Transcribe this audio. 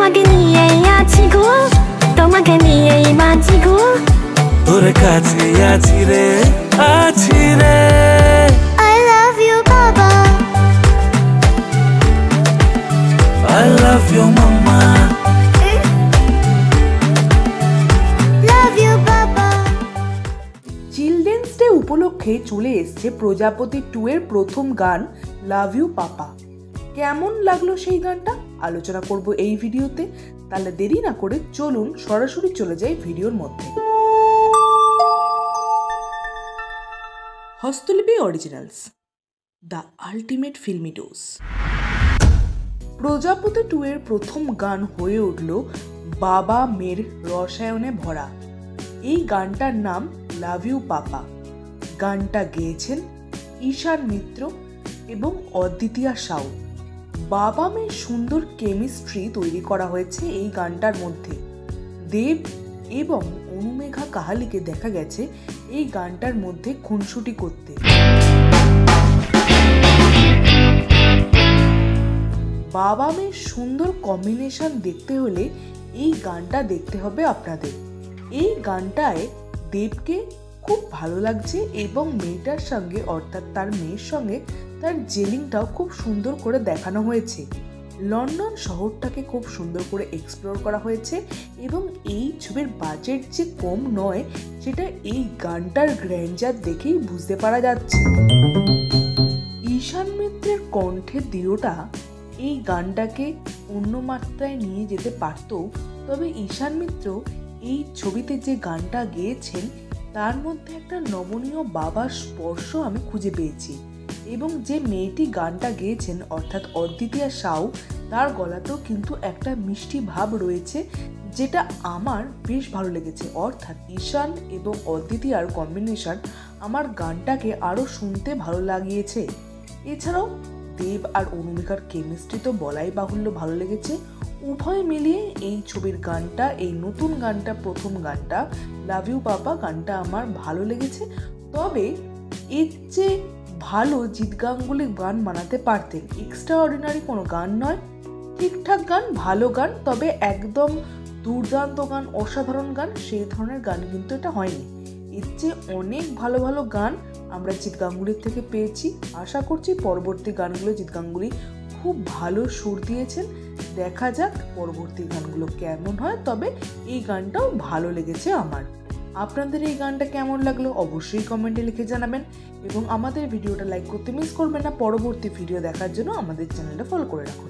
তোমাকে নিয়েই আছি গো, তোমাকে নিয়েই বাঁচি গো, তোর কাছে আছি রে, আছি রে। I love you বাবা, I love you mama, love you বাবা। চিলড্রেন্স ডে উপলক্ষে চলে এসছে প্রজাপতি 2 এর প্রথম গান লাভ ইউ পাপা। কেমন লাগলো সেই গানটা আলোচনা করব এই ভিডিওতে। তাহলে দেরি না করে চলুন সরাসরি চলে যাই ভিডিওর মধ্যে। Hastolipi originals, the ultimate filmy dose. Projapoti 2 এর প্রথম গান হয়ে উঠল বাবা মেয়ের রসায়নে ভরা। এই গানটার নাম লাভ ইউ পাপা। গানটা গেয়েছেন ঈশান মিত্র এবং অদ্বিতীয়া সাউ। বাবা মেয়ের সুন্দর কেমিস্ট্রি তৈরি করা হয়েছে এই গানটার মধ্যে। দেব এবং অনুমেঘা কাহালিকে দেখা গেছে এই গানটার মধ্যে খুনসুটি করতে। বাবা মেয়ের সুন্দর কম্বিনেশন দেখতে হলে এই গানটা দেখতে হবে আপনাদের। এই গানটায় দেবকে খুব ভালো লাগছে এবং মেয়েটার সঙ্গে অর্থাৎ তার মেয়ের সঙ্গে তার জেলিংটাও খুব সুন্দর করে দেখানো হয়েছে। লন্ডন শহরটাকে খুব সুন্দর করে এক্সপ্লোর করা হয়েছে এবং এই ছবির বাজেট যে কম নয় সেটা এই গানটার গ্র্যান্ডার দেখেই বুঝতে পারা যাচ্ছে। ঈশান মিত্রের কণ্ঠের দৃঢ়তা এই গানটাকে অন্য মাত্রায় নিয়ে যেতে পারত, তবে ঈশান মিত্র এই ছবিতে যে গানটা গেয়েছেন তার মধ্যে একটা নমনীয় বাবার স্পর্শ আমি খুঁজে পেয়েছি এবং যে মেয়েটি গানটা গেয়েছেন অর্থাৎ অদ্বিতীয়া সাউ, তার গলাতেও কিন্তু একটা মিষ্টি ভাব রয়েছে যেটা আমার বেশ ভালো লেগেছে। অর্থাৎ ঈশান এবং অদ্বিতীয়ার কম্বিনেশন আমার গানটাকে আরও শুনতে ভালো লাগিয়েছে। এছাড়াও দেব আর অনুমিকার কেমিস্ট্রি তো বলাই বাহুল্য ভালো লেগেছে। উভয় মিলিয়ে এই ছবির গানটা, এই নতুন গানটা, প্রথম গানটা লাভ ইউ পাপা গানটা আমার ভালো লেগেছে। তবে এর চেয়ে ভালো জিৎ গাঙ্গুলি গান বানাতে পারতেন। এক্সট্রা অর্ডিনারি কোনো গান নয়, ঠিকঠাক গান, ভালো গান, তবে একদম দুর্দান্ত গান, অসাধারণ গান সেই ধরনের গান কিন্তু এটা হয়নি। এর চেয়ে অনেক ভালো ভালো গান আমরা জিৎ গাঙ্গুলির থেকে পেয়েছি। আশা করছি পরবর্তী গানগুলো জিৎ গাঙ্গুলি খুব ভালো সুর দিয়েছেন। দেখা যাক পরবর্তী গানগুলো কেমন হয়, তবে এই গানটাও ভালো লেগেছে আমার। আপনাদের এই গানটা কেমন লাগলো অবশ্যই কমেন্টে লিখে জানাবেন এবং আমাদের ভিডিওটা লাইক করতে মিস করবেন না। পরবর্তী ভিডিও দেখার জন্য আমাদের চ্যানেলটা ফলো করে রাখুন।